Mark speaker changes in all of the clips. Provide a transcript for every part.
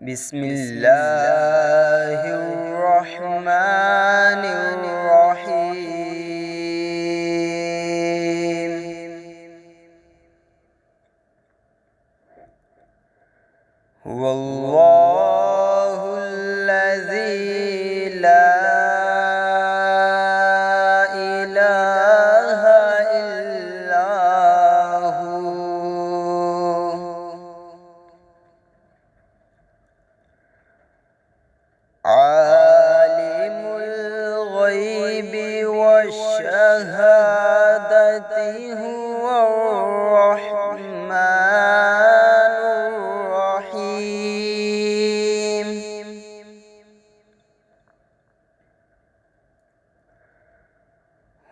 Speaker 1: بسم اللہ الرحمن الرحیم واللہ الذی لا الہ الا هو عالم الغیب والشہادۃ هو الرحمن الرحیم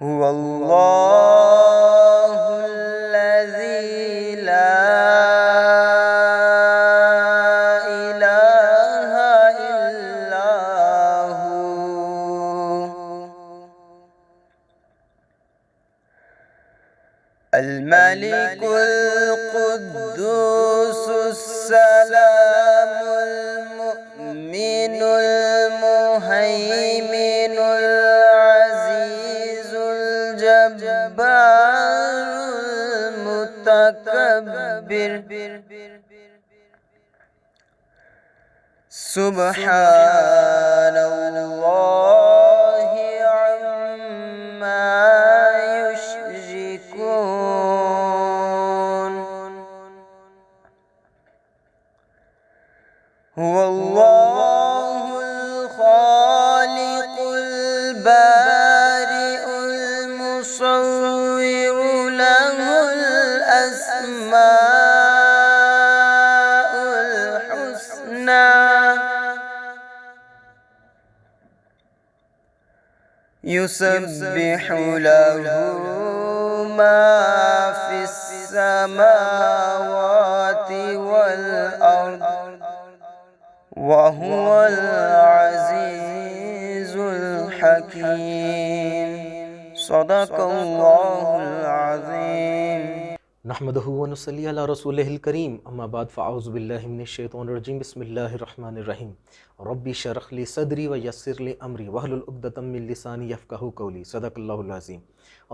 Speaker 1: هو اللہ الذی لا الملك القدوس السلام المؤمن المهيمن العزيز الجبار المتكبر سبحان الله عما هو الله الخالق البارئ المصور له الأسماء الحسنى يسبح له ما في السماوات والأرض وهو العزيز الحكيم صدق الله العظيم
Speaker 2: نحمده ونصلي على رسوله الكريم اما بعد فاعوذ بالله من الشيطان الرجيم بسم الله الرحمن الرحيم ربي اشرح لي صدري ويسر لي امري واحلل عقدة من لساني يفقهوا قولي صدق الله العظيم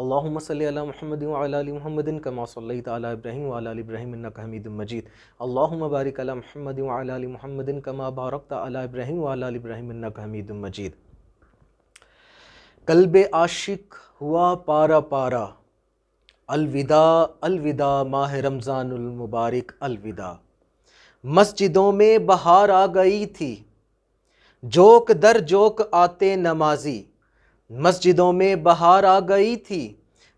Speaker 2: اللهم صل على محمد وعلى ال محمد كما صليت على ابراهيم وعلى ال ابراهيم انك حميد مجيد اللهم بارك على محمد وعلى ال محمد كما باركت على ابراهيم وعلى ال ابراهيم انك حميد مجيد قلب عاشق ہوا پارا پارا الوداع الوداع ماہ رمضان المبارک الوداع مسجدوں میں بہار آ گئی تھی جوک در جوک آتے نمازی مسجدوں میں بہار آ گئی تھی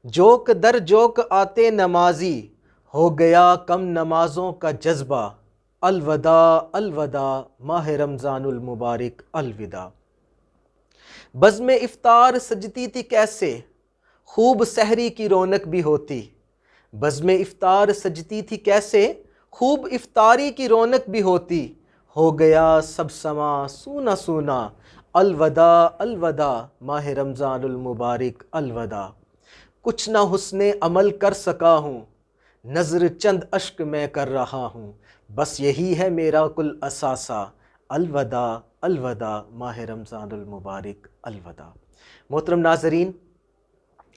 Speaker 2: جوک در جوک آتے نمازی ہو گیا کم نمازوں کا جذبہ الوداع الوداع ماہ رمضان المبارک الوداع بزم افطار سجتی تھی کیسے خوب سحری کی رونق بھی ہوتی بزم افطار سجتی تھی کیسے خوب افطاری کی رونق بھی ہوتی ہو گیا سب سما سونا سونا الوداع الوداع ماہ رمضان المبارک الوداع کچھ نہ حسن عمل کر سکا ہوں نظر چند اشک میں کر رہا ہوں بس یہی ہے میرا کل اثاثہ الوداع الوداع ماہ رمضان المبارک الوداع محترم ناظرین،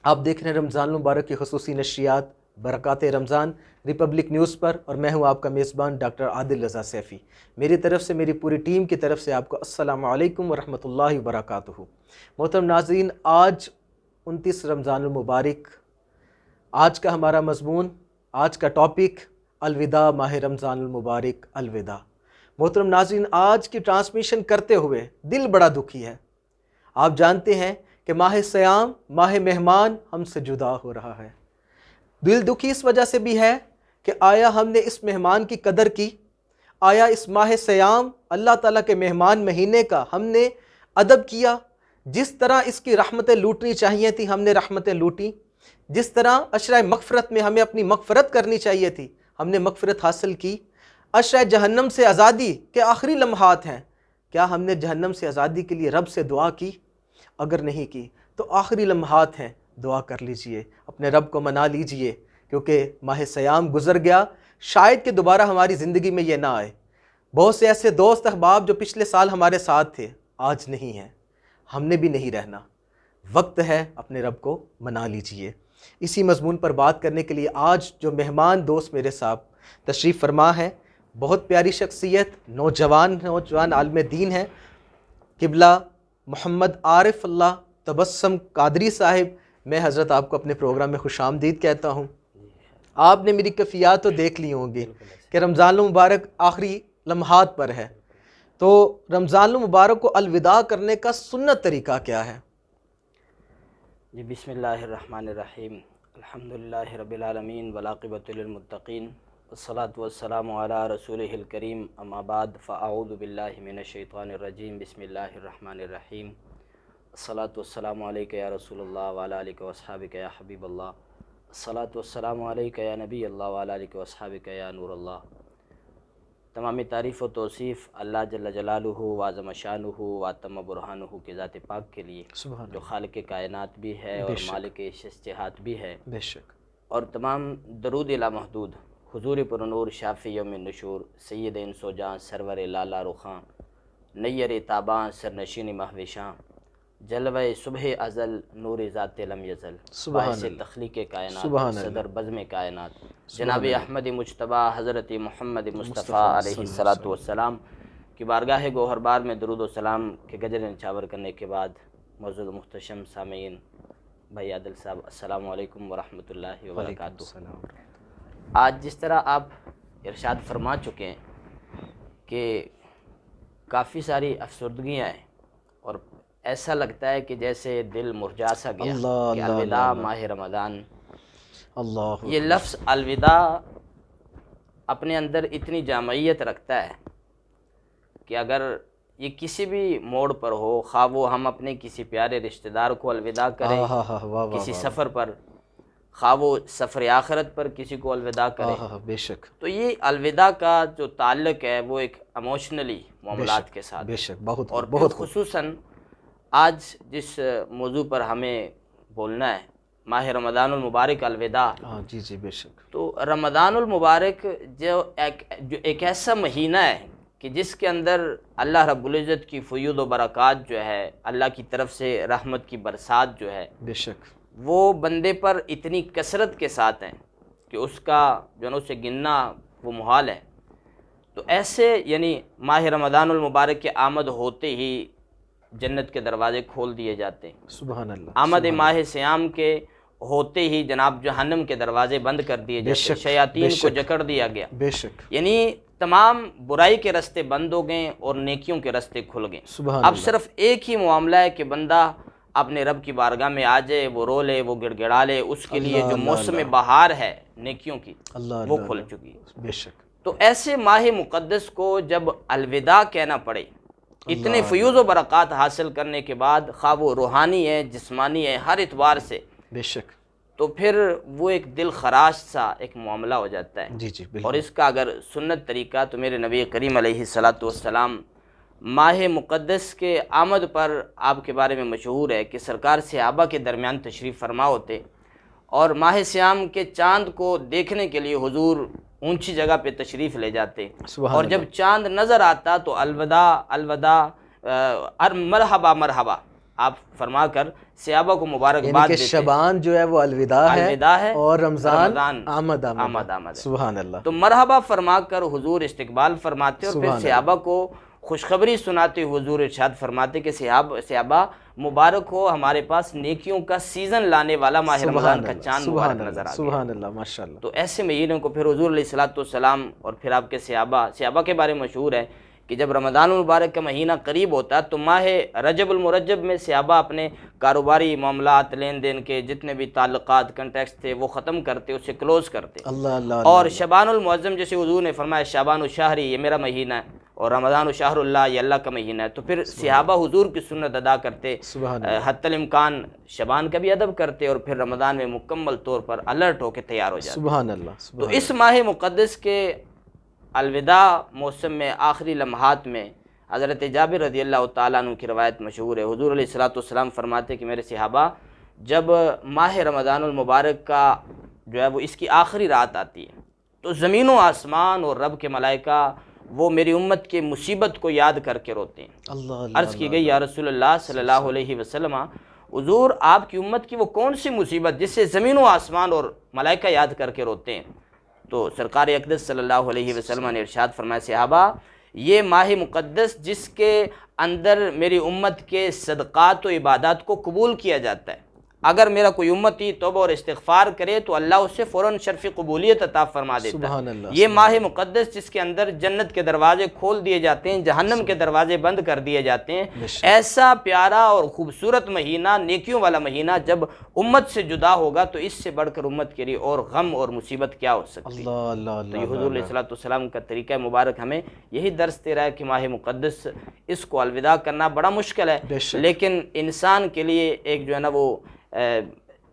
Speaker 2: آپ دیکھ رہے ہیں رمضان المبارک کی خصوصی نشریات برکات رمضان ریپبلک نیوز پر، اور میں ہوں آپ کا میزبان ڈاکٹر عادل رضا سیفی۔ میری طرف سے، میری پوری ٹیم کی طرف سے آپ کو السلام علیکم ورحمۃ اللہ وبرکاتہ۔ محترم ناظرین، آج 29 رمضان المبارک، آج کا ہمارا مضمون، آج کا ٹاپک الوداع ماہ رمضان المبارک الوداع۔ محترم ناظرین، آج کی ٹرانسمیشن کرتے ہوئے دل بڑا دکھی ہے۔ آپ جانتے ہیں کہ ماہ سیام، ماہ مہمان ہم سے جدا ہو رہا ہے۔ دل دکھی اس وجہ سے بھی ہے کہ آیا ہم نے اس مہمان کی قدر کی؟ آیا اس ماہ سیام اللہ تعالیٰ کے مہمان مہینے کا ہم نے ادب کیا؟ جس طرح اس کی رحمتیں لوٹنی چاہیے تھی ہم نے رحمتیں لوٹی، جس طرح عشرہ مغفرت میں ہمیں اپنی مغفرت کرنی چاہیے تھی ہم نے مغفرت حاصل کی۔ عشرہ جہنم سے آزادی کے آخری لمحات ہیں، کیا ہم نے جہنم سے آزادی کے لیے رب سے دعا کی؟ اگر نہیں کی تو آخری لمحات ہیں، دعا کر لیجئے، اپنے رب کو منا لیجئے، کیونکہ ماہ سیام گزر گیا، شاید کہ دوبارہ ہماری زندگی میں یہ نہ آئے۔ بہت سے ایسے دوست احباب جو پچھلے سال ہمارے ساتھ تھے آج نہیں ہیں، ہم نے بھی نہیں رہنا، وقت ہے اپنے رب کو منا لیجئے۔ اسی مضمون پر بات کرنے کے لیے آج جو مہمان دوست میرے ساتھ تشریف فرما ہے، بہت پیاری شخصیت، نوجوان عالم دین ہے، قبلہ محمد عارف اللہ تبسم قادری صاحب۔ میں حضرت آپ کو اپنے پروگرام میں خوش آمدید کہتا ہوں۔ آپ نے میری کیفیات تو دیکھ لی ہوں گی کہ رمضان المبارک آخری لمحات پر ہے، تو رمضان المبارک کو الوداع کرنے کا سنت طریقہ کیا ہے؟
Speaker 3: جی بسم اللہ الرحمن الرحیم، الحمدللہ رب العالمین والعاقبۃ للمتقین، والصلاة والسلام علی رسولہ الکریم، اما بعد فاعوذ باللہ من الشیطان الرجیم، بسم اللہ الرحمن الرحیم، الصلاة والسلام علیک یا رسول اللہ وعلی آلک واصحابک یا حبیب اللہ، الصلاة والسلام علیک یا نبی اللہ وعلی آلک واصحابک یا نور اللہ۔ تمامی تعریف و توصیف اللہ جل جلالہ واعظم شانہ واتم برہانہ کی ذات پاک کے لیے، جو خالق کائنات بھی ہے اور مالک شجاعت بھی ہے،
Speaker 2: بے شک،
Speaker 3: اور تمام درود لامحدود حضور پر نور شافی یوم النشور سید انس و جاں سرور لالا رخاں نیر تاباں سرنشین مہوشاں جلوہ صبح ازل نور ذات لم یزل باعث تخلیق کائنات صدر بزم کائنات جناب احمد مجتبیٰ حضرت محمد مصطفیٰ علیہ الصلاۃ والسلام کی بارگاہ گوہر بار میں درود و سلام کے گجر نچاور کرنے کے بعد موجود محتشم سامعین، بھائی عادل صاحب، السلام علیکم ورحمۃ اللہ وبرکاتہ۔ آج جس طرح آپ ارشاد فرما چکے ہیں کہ کافی ساری افسردگیاں ہیں اور ایسا لگتا ہے کہ جیسے دل مرجھا سا گیا کہ الوداع ماہ رمضان۔ یہ لفظ الوداع اپنے اندر اتنی جامعیت رکھتا ہے کہ اگر یہ کسی بھی موڑ پر ہو، خواہ وہ ہم اپنے کسی پیارے رشتہ دار کو الوداع کریں کسی سفر پر، خواہ وہ سفر آخرت پر کسی کو الوداع کریں،
Speaker 2: بے شک،
Speaker 3: تو یہ الوداع کا جو تعلق ہے وہ ایک ایموشنلی معاملات کے ساتھ،
Speaker 2: بے شک، بہت
Speaker 3: اور
Speaker 2: بہت
Speaker 3: خصوصاً آج جس موضوع پر ہمیں بولنا ہے، ماہ رمضان المبارک الوداع۔
Speaker 2: جی جی بے شک۔
Speaker 3: تو رمضان المبارک جو ایک ایسا مہینہ ہے کہ جس کے اندر اللہ رب العزت کی فیوض و برکات جو ہے، اللہ کی طرف سے رحمت کی برسات جو ہے،
Speaker 2: بے شک،
Speaker 3: وہ بندے پر اتنی کثرت کے ساتھ ہیں کہ اس کا جو ہے نا اسے گننا وہ محال ہے۔ تو ایسے یعنی ماہ رمضان المبارک کے آمد ہوتے ہی جنت کے دروازے کھول دیے جاتے ہیں،
Speaker 2: سبحان اللہ،
Speaker 3: آمد ماہ سیام کے ہوتے ہی جناب جہنم کے دروازے بند کر دیے جاتے ہیں، شیاطین کو جکڑ دیا گیا،
Speaker 2: بے شک،
Speaker 3: یعنی تمام برائی کے راستے بند ہو گئے اور نیکیوں کے راستے کھل گئے۔
Speaker 2: سبحان
Speaker 3: اب صرف ایک ہی معاملہ ہے کہ بندہ اپنے رب کی بارگاہ میں آ جائے، وہ رو لے، وہ گڑ گڑا لے، اس کے لیے جو موسم بہار ہے نیکیوں کی وہ کھل چکی ہے۔
Speaker 2: بے شک،
Speaker 3: تو ایسے ماہ مقدس کو جب الوداع کہنا پڑے، اتنے فیوض و برکات حاصل کرنے کے بعد، خواہ وہ روحانی ہے، جسمانی ہے، ہر اعتبار سے،
Speaker 2: بے شک،
Speaker 3: تو پھر وہ ایک دل خراش سا ایک معاملہ ہو جاتا ہے۔
Speaker 2: جی جی
Speaker 3: اور
Speaker 2: بالکل،
Speaker 3: اس کا اگر سنت طریقہ تو میرے نبی کریم علیہ الصلاۃ والسلام ماہ مقدس کے آمد پر آپ کے بارے میں مشہور ہے کہ سرکار صحابہ کے درمیان تشریف فرما ہوتے، اور ماہ سیام کے چاند کو دیکھنے کے لیے حضور اونچی جگہ پہ تشریف لے جاتے، اور جب چاند نظر آتا تو الوداع الوداع مرحبا مرحبا آپ فرما کر صحابہ کو مبارکباد دیتے۔
Speaker 2: شعبان جو ہے وہ الوداع ہے اور رمضان آمد
Speaker 3: آمد۔
Speaker 2: سبحان اللہ،
Speaker 3: تو مرحبا فرما کر حضور استقبال فرماتے، اور پھر صحابہ کو خوشخبری سناتے حضور ارشاد فرماتے کہ صحابہ مبارک ہو، ہمارے پاس نیکیوں کا سیزن لانے والا ماہ رمضان کا چاند مبارک نظر آ گیا۔
Speaker 2: سبحان اللہ، ماشاءاللہ۔
Speaker 3: تو ایسے مہینوں کو پھر حضور علیہ الصلاۃ والسلام اور پھر آپ کے صحابہ کے بارے میں مشہور ہے کہ جب رمضان المبارک کا مہینہ قریب ہوتا تو ماہ رجب المرجب میں صحابہ اپنے کاروباری معاملات، لین دین کے جتنے بھی تعلقات، کنٹیکٹس تھے وہ ختم کرتے، اسے کلوز کرتے،
Speaker 2: اللہ اللہ،
Speaker 3: اور شعبان المعظم جیسے حضور نے فرمایا شعبان الشہر یہ میرا مہینہ ہے، اور رمضان الشہر اللہ یہ اللہ کا مہینہ ہے، تو پھر صحابہ حضور کی سنت ادا کرتے، حتی الامکان شعبان کا بھی ادب کرتے، اور پھر رمضان میں مکمل طور پر الرٹ ہو کے تیار ہو جاتے۔
Speaker 2: سبحان اللہ۔
Speaker 3: تو اس ماہ مقدس کے الوداع موسم میں آخری لمحات میں حضرت جابر رضی اللہ تعالیٰ عنہ کی روایت مشہور ہے، حضور علیہ الصلاۃ والسلام فرماتے کہ میرے صحابہ جب ماہ رمضان المبارک کا جو ہے وہ اس کی آخری رات آتی ہے تو زمین و آسمان اور رب کے ملائکہ وہ میری امت کے مصیبت کو یاد کر کے روتے ہیں۔
Speaker 2: اللہ
Speaker 3: عرض کی گئی یا رسول اللہ صلی اللہ علیہ وسلم، حضور آپ کی امت کی وہ کون سی مصیبت جس سے زمین و آسمان اور ملائکہ یاد کر کے روتے ہیں؟ تو سرکار اقدس صلی اللہ علیہ وسلم نے ارشاد فرمایا، صحابہ یہ ماہ مقدس جس کے اندر میری امت کے صدقات و عبادات کو قبول کیا جاتا ہے، اگر میرا کوئی امتی توبہ اور استغفار کرے تو اللہ اسے فوراً شرف قبولیت عطا فرما دیتا ہے۔
Speaker 2: سبحان اللہ۔
Speaker 3: یہ ماہ مقدس جس کے اندر جنت کے دروازے کھول دیے جاتے ہیں، جہنم کے دروازے بند کر دیے جاتے ہیں، ایسا پیارا اور خوبصورت مہینہ، نیکیوں والا مہینہ جب امت سے جدا ہوگا تو اس سے بڑھ کر امت کے لیے اور غم اور مصیبت کیا ہو سکتی ہے؟
Speaker 2: اللہ اللہ
Speaker 3: تو یہ
Speaker 2: اللہ
Speaker 3: حضور علیہ الصلوۃ والسلام کا طریقہ مبارک ہمیں یہی درس دے رہا ہے کہ ماہ مقدس اس کو الوداع کرنا بڑا مشکل ہے، لیکن انسان کے لیے ایک جو ہے نا وہ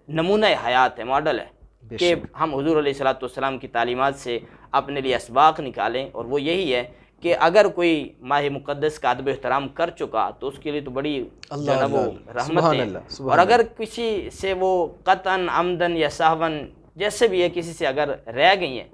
Speaker 3: نمونہ حیات ہے، ماڈل ہے کہ ہم حضور علیہ الصلوۃ والسلام کی تعلیمات سے اپنے لیے اسباق نکالیں، اور وہ یہی ہے کہ اگر کوئی ماہ مقدس کا ادب و احترام کر چکا تو اس کے لیے تو بڑی جو ہے نا وہ رحمت ہے، اور اگر کسی سے وہ قطعاً عمدن یا سہون جیسے بھی ہے کسی سے اگر رہ گئی ہیں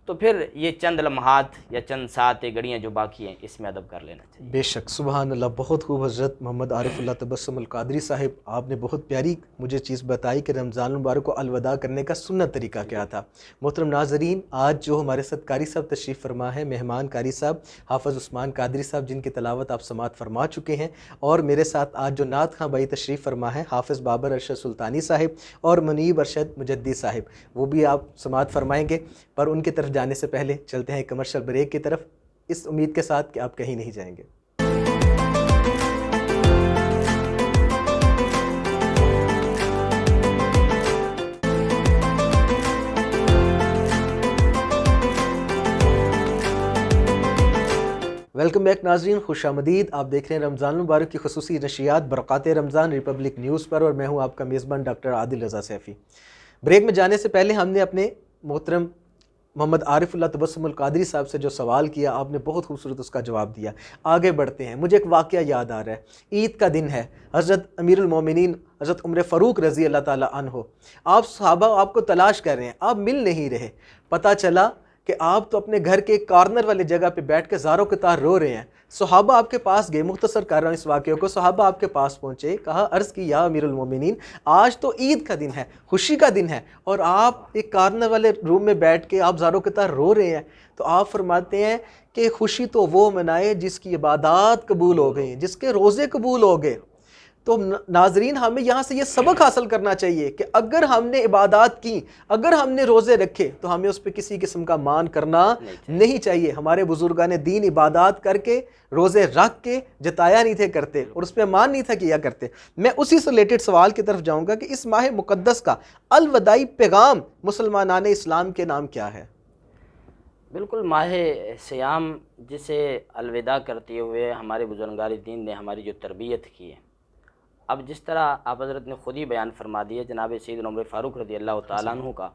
Speaker 3: تو پھر یہ چند لمحات یا چند ساعتیں گھڑیاں جو باقی ہیں اس میں ادب کر لینا چاہیے۔
Speaker 2: بے شک، سبحان اللہ، بہت خوب حضرت محمد عارف اللہ تبسم القادری صاحب، آپ نے بہت پیاری مجھے چیز بتائی کہ رمضان المبارک کو الوداع کرنے کا سنت طریقہ کیا تھا۔ محترم ناظرین، آج جو ہمارے ساتھ قاری صاحب تشریف فرما ہے، مہمان قاری صاحب حافظ عثمان قادری صاحب، جن کی تلاوت آپ سماعت فرما چکے ہیں، اور میرے ساتھ آج جو نعت خواں بھائی تشریف فرما ہے حافظ بابر ارشد سلطانی صاحب اور منیب ارشد مجدی صاحب، وہ بھی آپ سماعت فرمائیں گے، پر ان کی طرف جانے سے پہلے چلتے ہیں کمرشل بریک کی طرف، اس امید کے ساتھ کہ آپ کہیں نہیں جائیں گے۔ ویلکم بیک ناظرین، خوش آمدید، آپ دیکھ رہے ہیں رمضان المبارک کی خصوصی نشریات برکات رمضان ریپبلک نیوز پر، اور میں ہوں آپ کا میزبان ڈاکٹر عادل رضا سیفی۔ بریک میں جانے سے پہلے ہم نے اپنے محترم محمد عارف اللہ تبسم القادری صاحب سے جو سوال کیا، آپ نے بہت خوبصورت اس کا جواب دیا۔ آگے بڑھتے ہیں، مجھے ایک واقعہ یاد آ رہا ہے، عید کا دن ہے، حضرت امیر المومنین حضرت عمر فاروق رضی اللہ تعالیٰ عنہ، آپ صحابہ آپ کو تلاش کر رہے ہیں، آپ مل نہیں رہے، پتہ چلا کہ آپ تو اپنے گھر کے کارنر والی جگہ پہ بیٹھ کے زاروں قطار رو رہے ہیں۔ صحابہ آپ کے پاس گئے، مختصر کر رہا ہوں اس واقعے کو، صحابہ آپ کے پاس پہنچے، کہا، عرض کی، یا امیر المومنین، آج تو عید کا دن ہے، خوشی کا دن ہے، اور آپ ایک کارنر والے روم میں بیٹھ کے آپ زاروں قطار رو رہے ہیں۔ تو آپ فرماتے ہیں کہ خوشی تو وہ منائے جس کی عبادات قبول ہو گئی، جس کے روزے قبول ہو گئے۔ تو ناظرین، ہمیں یہاں سے یہ سبق حاصل کرنا چاہیے کہ اگر ہم نے عبادات کی، اگر ہم نے روزے رکھے، تو ہمیں اس پہ کسی قسم کا مان کرنا نہیں چاہیے۔ ہمارے بزرگان دین عبادات کر کے، روزے رکھ کے جتایا نہیں تھے کرتے، اور اس پہ مان نہیں تھا کیا کرتے۔ میں اسی سے ریلیٹڈ سوال کی طرف جاؤں گا کہ اس ماہ مقدس کا الوداعی پیغام مسلمانان اسلام کے نام کیا ہے؟
Speaker 3: بالکل، ماہ سیام جسے الوداع کرتے ہوئے ہمارے بزرگان دین نے ہماری جو تربیت کی ہے، اب جس طرح آپ حضرت نے خود ہی بیان فرما دیا جناب سیدنا عمر فاروق رضی اللہ تعالیٰ عنہ کا،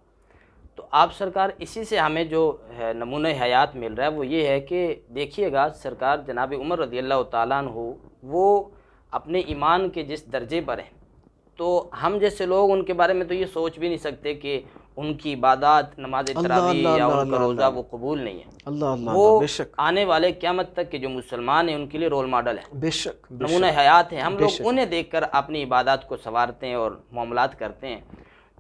Speaker 3: تو آپ سرکار اسی سے ہمیں جو نمونہ حیات مل رہا ہے وہ یہ ہے کہ دیکھیے گا سرکار جناب عمر رضی اللہ تعالیٰ عنہ وہ اپنے ایمان کے جس درجے پر ہیں، تو ہم جیسے لوگ ان کے بارے میں تو یہ سوچ بھی نہیں سکتے کہ ان کی عبادات، نماز تراویح یا ان کا روزہ وہ قبول نہیں ہے۔ وہ آنے والے قیامت تک کے جو مسلمان ہیں ان کے لیے رول ماڈل ہے،
Speaker 2: بے شک
Speaker 3: نمونہ حیات ہیں۔ ہم لوگ انہیں دیکھ کر اپنی عبادات کو سنوارتے ہیں اور معاملات کرتے ہیں۔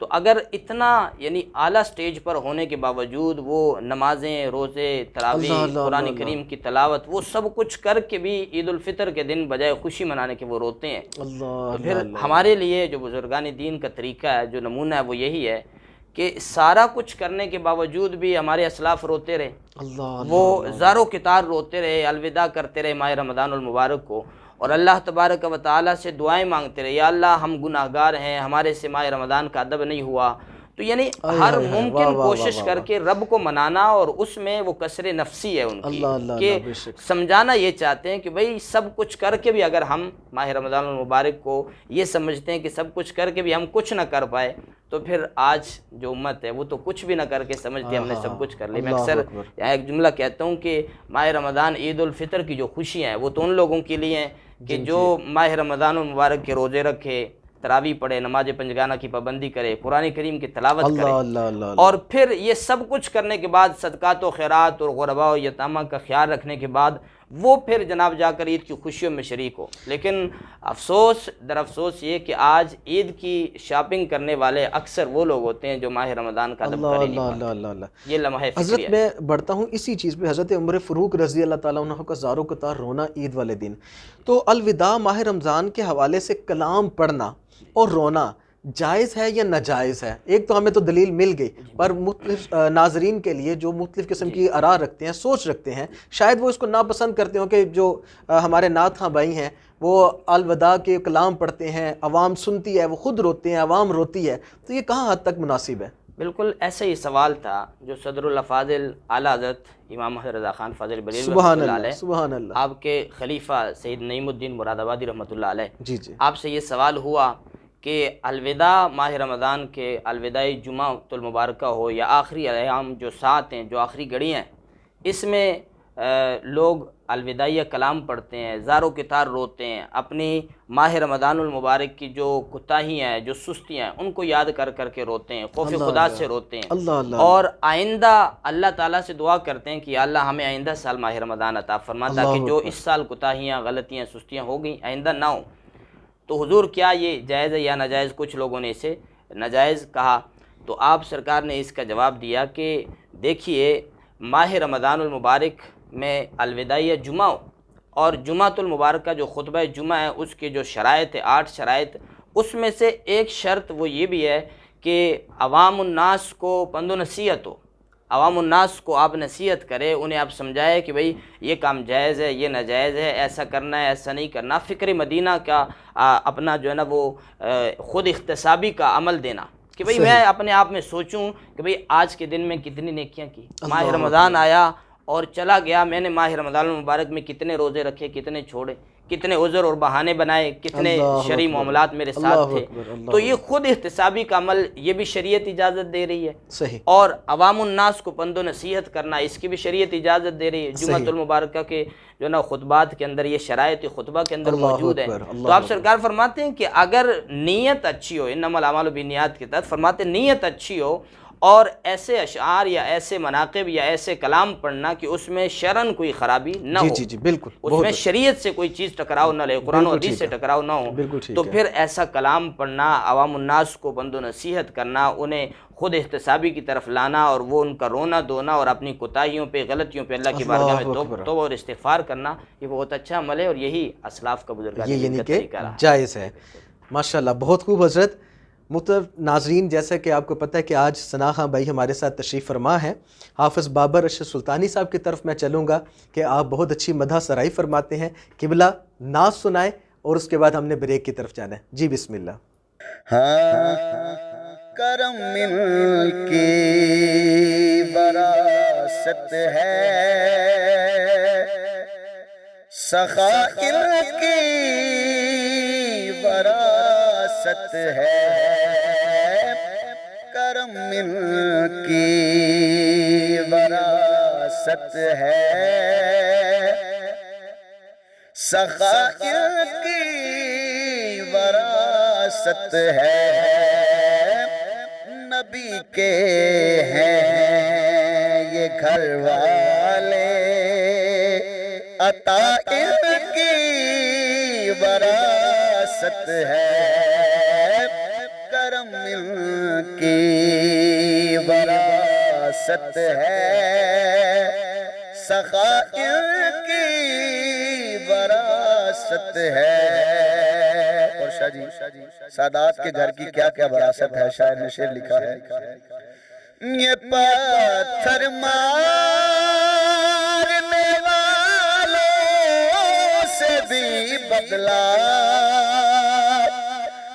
Speaker 3: تو اگر اتنا یعنی اعلیٰ سٹیج پر ہونے کے باوجود وہ نمازیں، روزے، تراویح، قرآن کریم کی تلاوت، وہ سب کچھ کر کے بھی عید الفطر کے دن بجائے خوشی منانے کے وہ روتے ہیں، تو پھر ہمارے لیے جو بزرگان دین کا طریقہ ہے، جو نمونہ ہے، وہ یہی ہے کہ سارا کچھ کرنے کے باوجود بھی ہمارے اسلاف روتے رہے، وہ زاروں قطار روتے رہے، الوداع کرتے رہے ماہ رمضان المبارک کو، اور اللہ تبارک و تعالیٰ سے دعائیں مانگتے رہے، یا اللہ ہم گناہ گار ہیں، ہمارے سے ماہ رمضان کا ادب نہیں ہوا۔ تو یعنی ہر ممکن کوشش کر کے رب کو منانا، اور اس میں وہ کسر نفسی ہے ان کی کہ سمجھانا یہ چاہتے ہیں کہ بھئی سب کچھ کر کے بھی اگر ہم ماہ رمضان المبارک کو یہ سمجھتے ہیں کہ سب کچھ کر کے بھی ہم کچھ نہ کر پائے، تو پھر آج جو امت ہے وہ تو کچھ بھی نہ کر کے سمجھتے ہیں ہم نے سب کچھ کر لی۔ میں اکثر یہاں ایک جملہ کہتا ہوں کہ ماہ رمضان عید الفطر کی جو خوشیاں ہیں وہ تو ان لوگوں کے لیے ہیں کہ جو ماہ رمضان المبارک کے روزے رکھے، تراویح پڑھے، نماز پنجگانہ کی پابندی کرے، قرآن کریم کی تلاوت
Speaker 2: اللہ
Speaker 3: کرے،
Speaker 2: اللہ اللہ
Speaker 3: اور پھر یہ سب کچھ کرنے کے بعد صدقات و خیرات اور غرباء و یتامہ کا خیال رکھنے کے بعد وہ پھر جناب جا کر عید کی خوشیوں میں شریک ہو۔ لیکن افسوس در افسوس یہ کہ آج عید کی شاپنگ کرنے والے اکثر وہ لوگ ہوتے ہیں جو ماہ رمضان کا ادب کر ہی نہیں
Speaker 2: اللہ
Speaker 3: پاتے۔
Speaker 2: اللہ اللہ۔
Speaker 3: یہ لمحہ
Speaker 2: حضرت
Speaker 3: فکری ہے۔
Speaker 2: میں بڑھتا ہوں اسی چیز پہ، حضرت عمر فاروق رضی اللہ تعالیٰ عنہ کا زارو قطار رونا عید والے دن، تو الوداع ماہ رمضان کے حوالے سے کلام پڑھنا اور رونا جائز ہے یا ناجائز ہے؟ ایک تو ہمیں تو دلیل مل گئی، پر مختلف ناظرین کے لیے جو مختلف قسم کی آراء رکھتے ہیں، سوچ رکھتے ہیں، شاید وہ اس کو ناپسند کرتے ہوں کہ جو ہمارے نعت خواں بھائی ہیں وہ الوداع کے کلام پڑھتے ہیں، عوام سنتی ہے، وہ خود روتے ہیں، عوام روتی ہے، تو یہ کہاں حد تک مناسب ہے؟
Speaker 3: بالکل ایسا ہی سوال تھا جو صدر الافاضل اعلیٰ حضرت امام محمد رضا خان فاضل بریلوی
Speaker 2: سبحان
Speaker 3: رحمۃ اللہ
Speaker 2: اللہ
Speaker 3: علیہ،
Speaker 2: سبحان اللہ۔
Speaker 3: آپ کے خلیفہ سید نعیم الدین مراد آبادی رحمۃ اللہ علیہ،
Speaker 2: جی جی
Speaker 3: آپ سے یہ سوال ہوا کہ الوداع ماہ رمضان کے الوداعی جمعہ المبارکہ ہو یا آخری ایام جو 7 ہیں، جو آخری گھڑی ہیں، اس میں لوگ الوداعیہ کلام پڑھتے ہیں، زارو کتار روتے ہیں، اپنی ماہ رمضان المبارک کی جو کوتاہیاں ہیں، جو سستیاں ہیں، ان کو یاد کر کر کے روتے ہیں، خوف خدا سے روتے ہیں،
Speaker 2: اللہ اللہ،
Speaker 3: اور آئندہ اللہ تعالیٰ سے دعا کرتے ہیں کہ یا اللہ ہمیں آئندہ سال ماہ رمضان عطا فرما، تاکہ جو اس سال کوتاہیاں، غلطیاں، سستیاں ہو گئیں آئندہ نہ ہوں۔ تو حضور کیا یہ جائز ہے یا ناجائز؟ کچھ لوگوں نے اسے ناجائز کہا، تو آپ سرکار نے اس کا جواب دیا کہ دیکھیے ماہ رمضان المبارک میں الوداعیہ جمعہ اور جمعۃ المبارکہ جو خطبہ جمعہ ہے اس کے جو شرائط ہے، 8 شرائط، اس میں سے ایک شرط وہ یہ بھی ہے کہ عوام الناس کو پند و نصیحت ہو، عوام الناس کو آپ نصیحت کرے، انہیں آپ سمجھائے کہ بھئی یہ کام جائز ہے، یہ ناجائز ہے، ایسا کرنا ہے، ایسا نہیں کرنا۔ فکر مدینہ کا اپنا جو ہے نا وہ خود اختصابی کا عمل دینا کہ بھئی میں اپنے آپ میں سوچوں کہ بھئی آج کے دن میں کتنی نیکیاں کی، ماہ رمضان آیا اور چلا گیا، میں نے ماہ رمضان المبارک میں کتنے روزے رکھے، کتنے چھوڑے، کتنے عذر اور بہانے بنائے، کتنے شرعی معاملات میرے ساتھ تھے۔ تو یہ خود احتسابی کا عمل، یہ بھی شریعت اجازت دے رہی ہے،
Speaker 2: صحیح،
Speaker 3: اور عوام الناس کو پند و نصیحت کرنا، اس کی بھی شریعت اجازت دے رہی ہے۔ جمعۃ المبارکہ کے جو نا خطبات کے اندر یہ شرائط خطبہ کے اندر موجود ہے۔ تو آپ سرکار فرماتے ہیں کہ اگر نیت اچھی ہو، انما الاعمال بالنیات کے تحت فرماتے ہیں نیت اچھی ہو، اور ایسے اشعار یا ایسے مناقب یا ایسے کلام پڑھنا کہ اس میں شرعن کوئی خرابی نہ ہو،
Speaker 2: جی جی بالکل،
Speaker 3: اس میں شریعت سے کوئی چیز ٹکراؤ نہ لے، قرآن و حدیث سے ٹکراؤ نہ ہو، تو پھر ایسا کلام پڑھنا، عوام الناس کو بند و نصیحت کرنا، انہیں خود احتسابی کی طرف لانا، اور وہ ان کا رونا دھونا اور اپنی کوتاہیوں پہ، غلطیوں پہ اللہ کی بارگاہ میں توبہ اور استغفار کرنا، یہ بہت اچھا عمل ہے، اور یہی اسلاف کا بزرگان
Speaker 2: یعنی کہ جائز ہے۔ ماشاءاللہ، بہت خوب حضرت۔ مختلف ناظرین، جیسا کہ آپ کو پتہ ہے کہ آج ثنا خان بھائی ہمارے ساتھ تشریف فرما ہے، حافظ بابر ارشد سلطانی صاحب کی طرف میں چلوں گا کہ آپ بہت اچھی مدح سرائی فرماتے ہیں، قبلہ نعت سنائیں اور اس کے بعد ہم نے بریک کی طرف جانا ہے۔ جی بسم اللہ۔
Speaker 1: ہاں کرم مل کی وراثت ہے، سخا ان کی وراثت ہے، کرم مل کی وراثت ہے، سخا ان کی وراثت ہے، نبی کے ہیں یہ گھر والے، عطا ان کی وراثت ہے، کرم ان کی وراثت ہے، سخا ان کی وراثت ہے۔ اور شاہ جی سادات کے گھر کی کیا کیا وراثت ہے، شاعر نے شعر لکھا ہے، یہ پتھر مارنے والوں سے بھی بدلا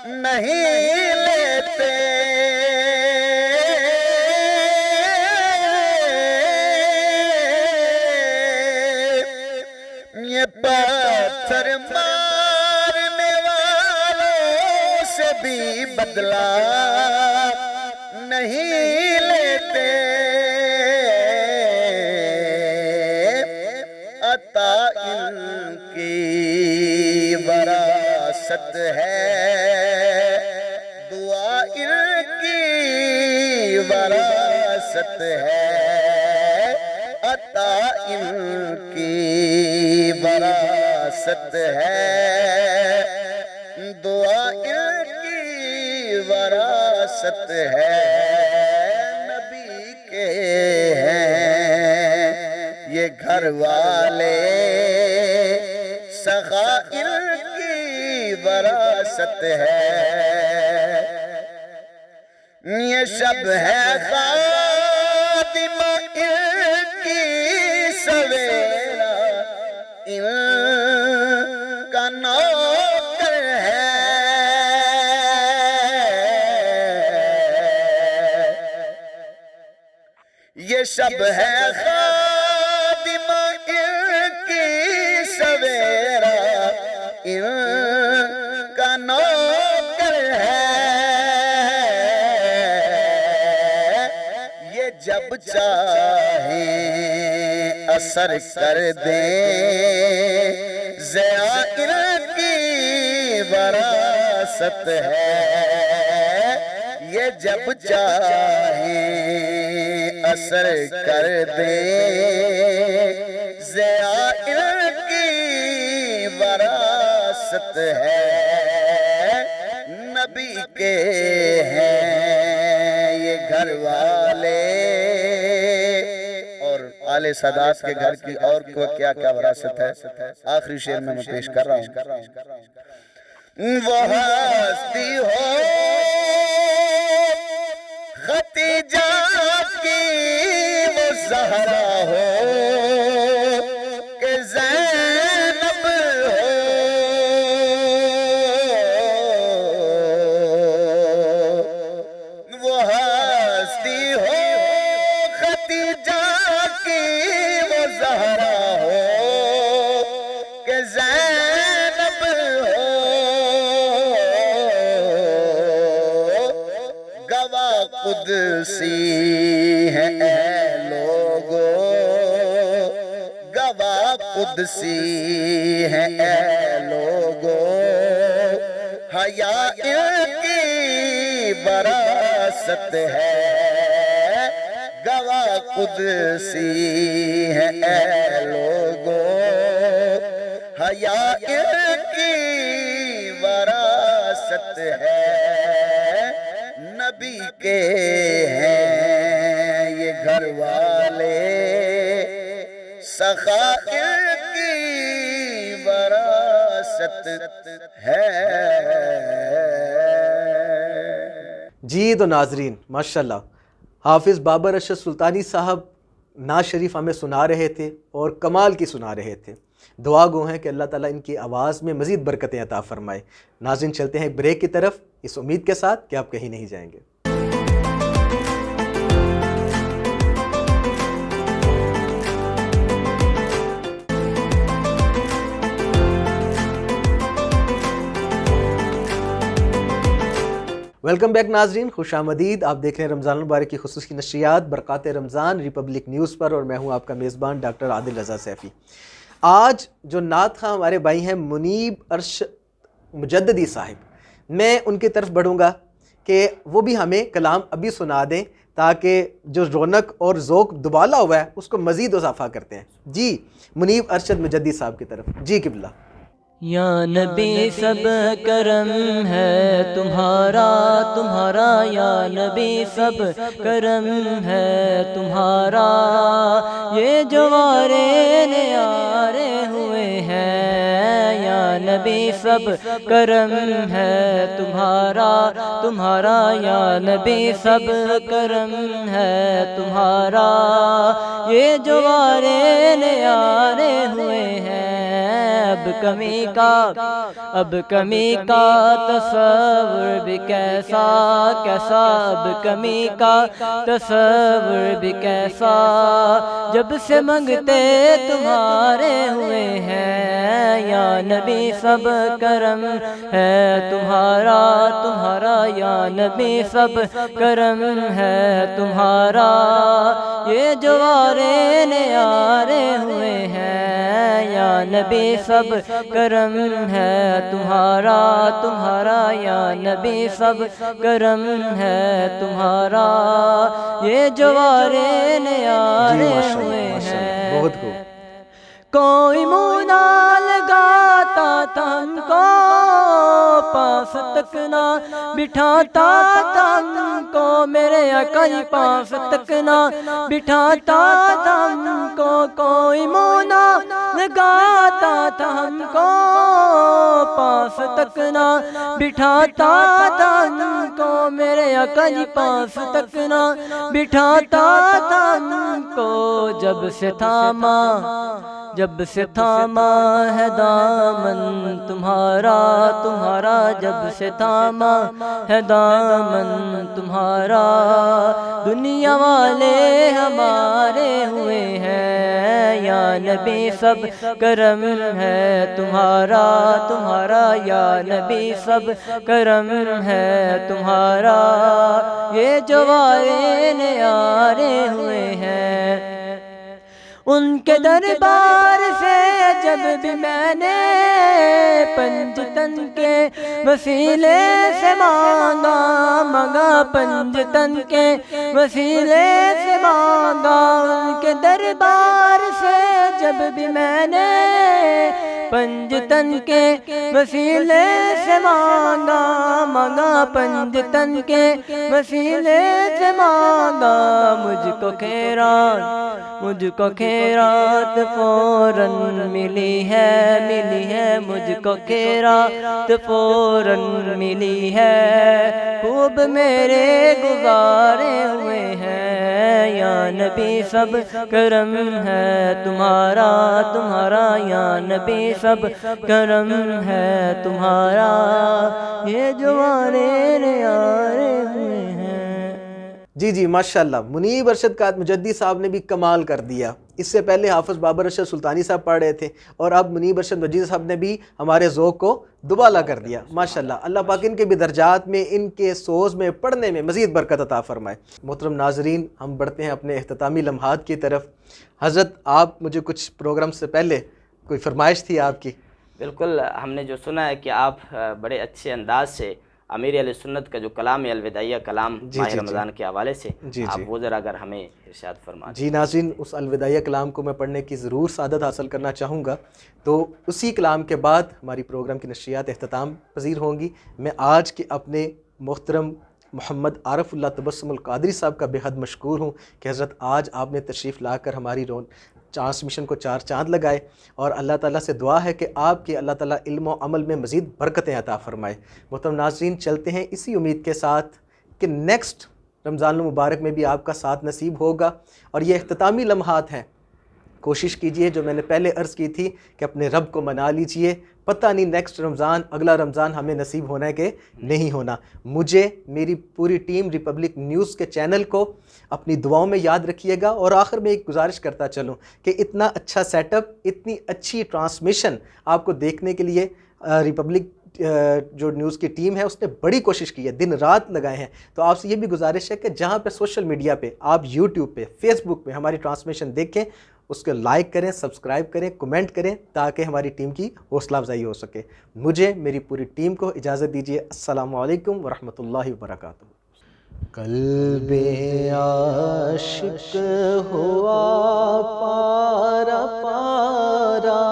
Speaker 1: نہیں لیتے، یہ پتھر مارنے والوں سے بھی بدلا نہیں لیتے، عطا ان کی وراثت ہے، وراثت ہے، عطا ان کی وراثت ہے، دعا ان کی وراثت ہے، نبی کے ہیں یہ گھر والے، سخا ان کی وراثت ہے، یہ شب ہے خادمہ ان کی، سویرا ان کا نوکر ہے، یہ شب ہے خادمہ ان کی، سویرا ان کا نوکر ہے، یہ جب چاہیں اثر کر دیں، ضیاء ان کی وراثت ہے، یہ جب چاہیں اثر کر دیں، ضیاء ان کی وراثت ہے، نبی کے ہیں یہ گھر والے، اور آل سادات کے گھر کی اور کو کیا کیا وراثت ہے، آخری شعر میں پیش کر رہا ہوں۔ وہ ہستی ہو ختیجہ کی، وہ زہرا ہو کہ زینب ہو، وہ ہستی ہو ختیجہ کی، وہ زہرا ہو کہ زینب ہو، گواہ قدسی ہے اے لوگو، گواہ قدسی ہے اے لوگو، حیا ان کی وراثت ہے، گواہ قدسی ہے اے لوگو، حیا ان کی وراثت ہے، نبی کے ہیں یہ گھر والے، سخا ان کی وراثت ہے۔
Speaker 2: جی تو ناظرین ماشاءاللہ حافظ بابر ارشد سلطانی صاحب نعت شریف ہمیں سنا رہے تھے اور کمال کی سنا رہے تھے، دعا گو ہیں کہ اللہ تعالیٰ ان کی آواز میں مزید برکتیں عطا فرمائے۔ ناظرین چلتے ہیں بریک کی طرف، اس امید کے ساتھ کہ آپ کہیں نہیں جائیں گے۔ ویلکم بیک ناظرین، خوش آمدید۔ آپ دیکھ رہے ہیں رمضان المبارک کی خصوصی نشریات برکات رمضان ریپبلک نیوز پر، اور میں ہوں آپ کا میزبان ڈاکٹر عادل رضا سیفی۔ آج جو نعت خواں ہمارے بھائی ہیں منیب ارشد مجددی صاحب، میں ان کی طرف بڑھوں گا کہ وہ بھی ہمیں کلام ابھی سنا دیں تاکہ جو رونق اور ذوق دبالا ہوا ہے اس کو مزید اضافہ کرتے ہیں۔ جی منیب ارشد مجددی صاحب کی طرف، جی قبلہ۔
Speaker 4: یا نبی سب کرم ہے تمہارا تمہارا، یا نبی سب کرم ہے تمہارا، یہ جوارے نیارے ہوئے ہیں، یا نبی سب کرم ہے تمہارا تمہارا، یا نبی سب کرم ہے تمہارا، یہ جوارے نیارے ہوئے ہیں، اب کمی کا تصور بھی کیسا کیسا، اب کمی کا تصور بھی کیسا، جب سے منگتے تمہارے ہوئے ہیں، یا نبی سب کرم ہے تمہارا تمہارا، یا نبی سب کرم ہے تمہارا، یہ جوارے نیارے ہوئے ہیں، یا نبی سب کرم ہے تمہارا تمہارا یا نبی سب کرم ہے تمہارا یہ جوارے نیارے ہوئے ہیں
Speaker 2: بہت خوب.
Speaker 4: کوئی منہ نہ لگاتا تھا ہم کو پاس تک نہ بٹھاتا تھا ہم کو میرے آقا جی پاس تک نہ بٹھاتا تھا ہم کو کوئی منہ نہ لگاتا تھا ہم کو پاس تک نہ بٹھاتا تھا ہم کو میرے آقا جی پاس تک نہ بٹھاتا تھا ہم کو جب سے تھاما ہے دامن تمہارا تمہارا جب سے تھاما ہے دامن تمہارا دنیا والے ہمارے ہوئے ہیں یا نبی سب کرم ہے تمہارا تمہارا یا نبی سب کرم ہے تمہارا یہ جوارے نیارے ہوئے ہیں ان کے دربار سے جب بھی میں نے پنجتن کے وسیلے سے مانگا پنجتن کے وسیلے سے مانگا ان کے دربار سے جب بھی میں نے پنجتن کے وسیلے سے مانگا پنجتن کے وسیلے سے مانگا مجھ کو خیرات فوراً ملی ہے مجھ کو خیرات فوراً ملی ہے خوب میرے گزارے ہوئے ہیں یا نبی سب کرم ہے تمہارا تمہارا یا نبی سب کرم ہے تمہارا یہ جوارے نیارے ہوئے ہیں.
Speaker 2: جی ماشاءاللہ. منیب ارشد قائد مجدی صاحب نے بھی کمال کر دیا. اس سے پہلے حافظ بابر ارشد سلطانی صاحب پڑھ رہے تھے اور اب منیب ارشد مجدی صاحب نے بھی ہمارے ذوق کو دوبالا کر دیا. ماشاءاللہ. اللہ پاک ان کے بھی درجات میں ان کے سوز میں پڑھنے میں مزید برکت عطا فرمائے. محترم ناظرین ہم بڑھتے ہیں اپنے اختتامی لمحات کی طرف. حضرت آپ مجھے کچھ پروگرام سے پہلے کوئی فرمائش تھی آپ کی؟
Speaker 3: بالکل ہم نے جو سنا ہے کہ آپ بڑے اچھے انداز سے امیر علیہ سنت کا جو کلام ہے الوداعیہ کلام ماہ رمضان کے حوالے سے آپ وہ ذرا اگر ہمیں ارشاد فرمائیں.
Speaker 2: جی ناظرین اس الوداعیہ کلام کو میں پڑھنے کی ضرور سعادت حاصل کرنا چاہوں گا. تو اسی کلام کے بعد ہماری پروگرام کی نشریات اختتام پذیر ہوں گی. میں آج کے اپنے محترم محمد عارف اللہ تبسم القادری صاحب کا بے حد مشکور ہوں کہ حضرت آج آپ نے تشریف لا کر ہماری ٹرانسمیشن کو چار چاند لگائے اور اللہ تعالیٰ سے دعا ہے کہ آپ کے اللہ تعالیٰ علم و عمل میں مزید برکتیں عطا فرمائے. محترم ناظرین چلتے ہیں اسی امید کے ساتھ کہ نیکسٹ رمضان المبارک میں بھی آپ کا ساتھ نصیب ہوگا اور یہ اختتامی لمحات ہیں. کوشش کیجئے جو میں نے پہلے عرض کی تھی کہ اپنے رب کو منا لیجئے. پتہ نہیں نیکسٹ رمضان اگلا رمضان ہمیں نصیب ہونا ہے کہ نہیں ہونا. مجھے میری پوری ٹیم ریپبلک نیوز کے چینل کو اپنی دعاؤں میں یاد رکھیے گا. اور آخر میں ایک گزارش کرتا چلوں کہ اتنا اچھا سیٹ اپ اتنی اچھی ٹرانسمیشن آپ کو دیکھنے کے لیے ریپبلک جو نیوز کی ٹیم ہے اس نے بڑی کوشش کی ہے, دن رات لگائے ہیں. تو آپ سے یہ بھی گزارش ہے کہ جہاں پہ سوشل میڈیا پہ آپ یوٹیوب پہ فیس بک پہ ہماری ٹرانسمیشن دیکھیں اس کو لائک کریں, سبسکرائب کریں, کمنٹ کریں تاکہ ہماری ٹیم کی حوصلہ افزائی ہو سکے. مجھے میری پوری ٹیم کو اجازت دیجیے. السلام علیکم ورحمۃ اللہ وبرکاتہ. قلب عاشق ہوا پارا پارا,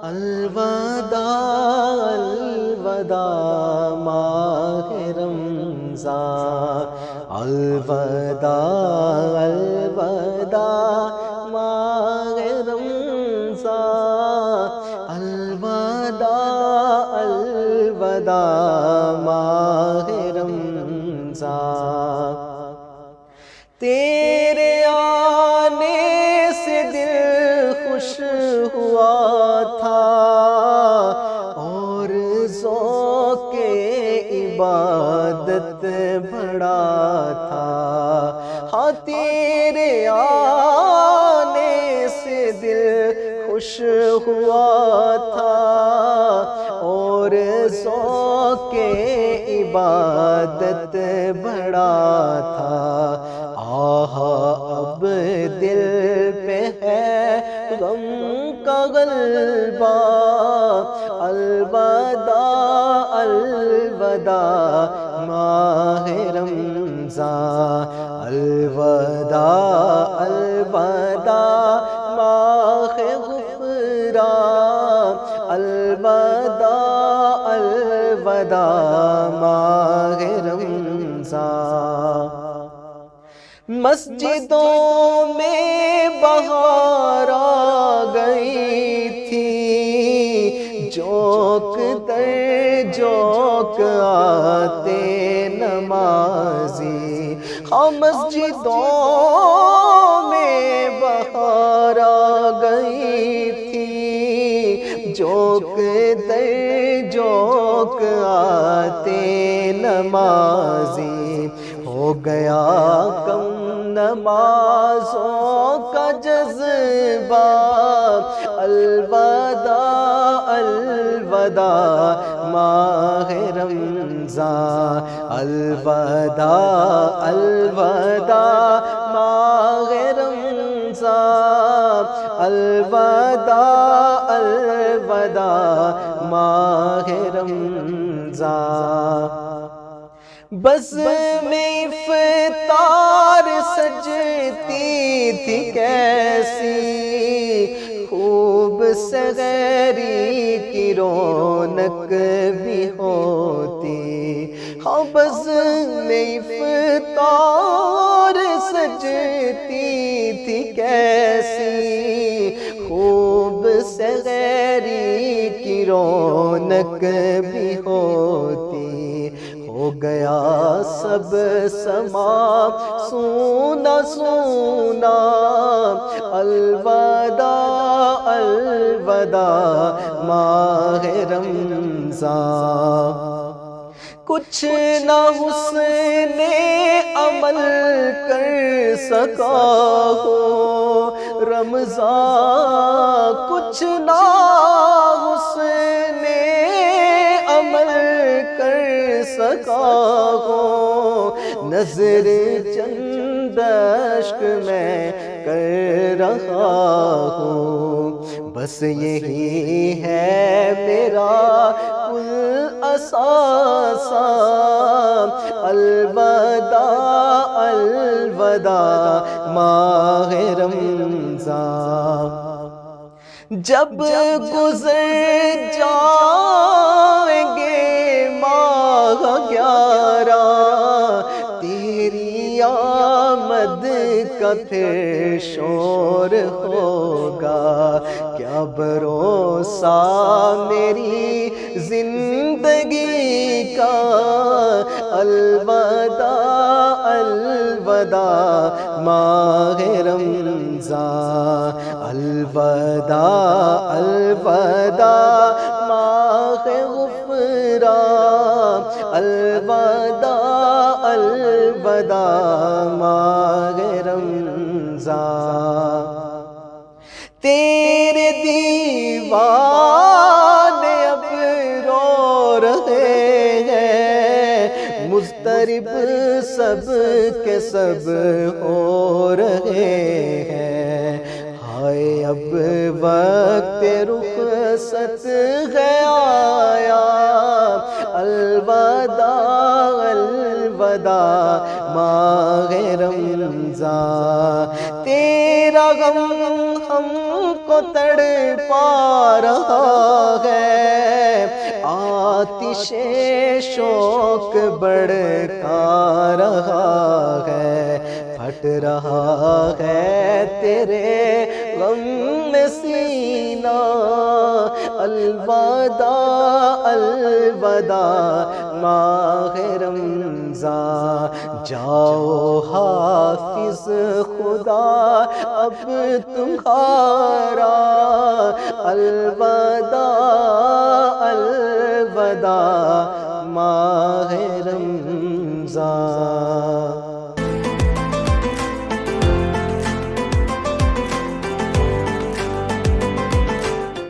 Speaker 2: الوداع الوداع ماہ رمضان, الوداع الوداع ماہ رمضان, الوداع الوداع ماہ رمضان. تیرے آنے سے دل خوش ہوا تھا اور ذوق عبادت بڑا تھا. ہاں تیرے آنے سے دل خوش ہوا تھا اور ذوق عبادت بڑا تھا. آہا اب دل پہ ہے غم کا غلبہ، الوداع الوداع ماہ رمضان، الوداع الوداع ماہ غفران، الوداع الوداع ماہ رمضان۔ مسجدوں میں بہار آ گئی تھی، جوک در جوک آتے نمازی، ہاں مسجدوں میں بہار آ گئی تھی، جوک در جوک آتے نمازی، ہو گیا کم نمازوں کا جذبہ، الوداع الوداع ماہ رمضان، الوداع الوداع ماہ رمضان، الوداع الوداع ماہ رمضان۔ بس میں افطار سجتی تھی کیسی، خوب سحری کی رونق بھی ہوتی، ہاں بس میں افطار سجتی تھی کیسی، خوب سحری کی رونق بھی ہوتی، ہو گیا سب سما سونا سونا، الوداع الوداع ماہ رمضان۔ کچھ نہ حسن عمل کر سکا ہو رمضان، کچھ نہ حسن عمل کر سکا ہو، نظر چند اشک میں کر رہا ہوں، بس یہی ہے میرا کل اثاثہ، الوداع الوداع ماہ رمضان۔ جب گزر جائیں گے ماہ 11 تیری آمد کا پھر شور ہوگا، کیا بھروسہ میری زندگی کا، الوداع الوداع ماہ رمضان، الوداع الوداع ماہ غفران، الوداع الوداع ماہ رمضان۔ تیرے دیوانے اب رو رہے ہیں، مضطرب سب کے سب ہو رہے ہیں، ہائے اب وقت رخصت ہے آیا، الوداع الوداع ماہ رمضان۔ تیرا غم ہم کو تڑپا رہا ہے، آتش شوق بڑھکا رہا ہے، پھٹ رہا ہے تیرے غم میں سینہ، الوداع الوداع ماہ رمضان۔ جاؤ حافظ خدا اب تمہارا، الوداع الوداع ماہ رمضان۔